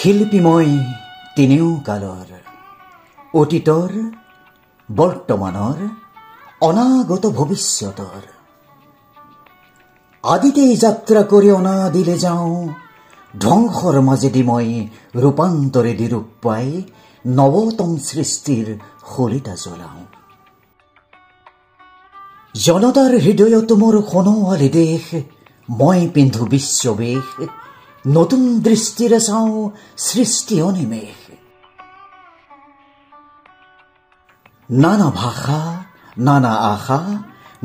শিল্পীময় তিনিও কালৰ অতীতৰ বৰ্তমানৰ অনাগত ভৱিষ্যতৰ আদিতেই যাত্ৰা কৰি অনাদিলে যাওঁ ধ্বংসৰ মাজেদি মই ৰূপান্তৰেদি ৰূপ পাই নৱতম সৃষ্টিৰ শলিতা জ্বলাওঁ জনতাৰ হৃদয়ত মোৰ সোণোৱালী দেশ মই পিন্ধো বিশ্ববেশ নতুন দৃষ্টিৰে চাওঁ সৃষ্টি অনিমেষ নানা ভাষা নানা আশা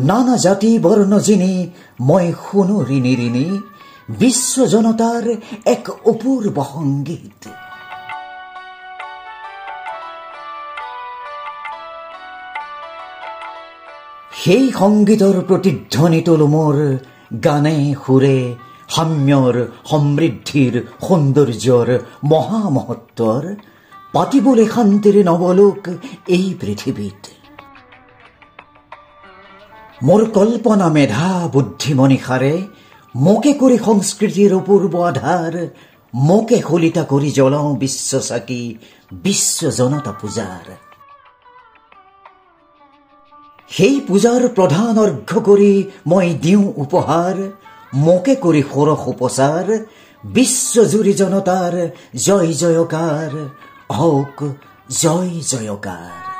নানা জাতি বৰ্ণ জিনি মই শুনো ঋণী ঋণী বিশ্ব জনতাৰ এক অপূৰ্ব সংগীত সেই সংগীতৰ প্ৰতিধ্বনি তোলো মোৰ গানে সুৰে সাম্যৰ সমৃদ্ধিৰ সৌন্দৰ্যৰ মহামহত্বৰ পাতিবলৈ শান্তিৰে নৱলোক এই পৃথিৱীত মোৰ কল্পনা মেধা বুদ্ধিমনিষাৰে মোকে কৰি সংস্কৃতিৰ অপূৰ্ব আধাৰ মোকে শলিতা কৰি জ্বলাওঁ বিশ্ব চাকি বিশ্ব জনতা পূজাৰ সেই পূজাৰ প্ৰধান অৰ্ঘ্য কৰি মই দিওঁ উপহাৰ মোকে কৰি ষোড়শ উপচাৰ বিশ্বজুৰি জনতাৰ জয় জয়কাৰ হওক জয় জয়কাৰ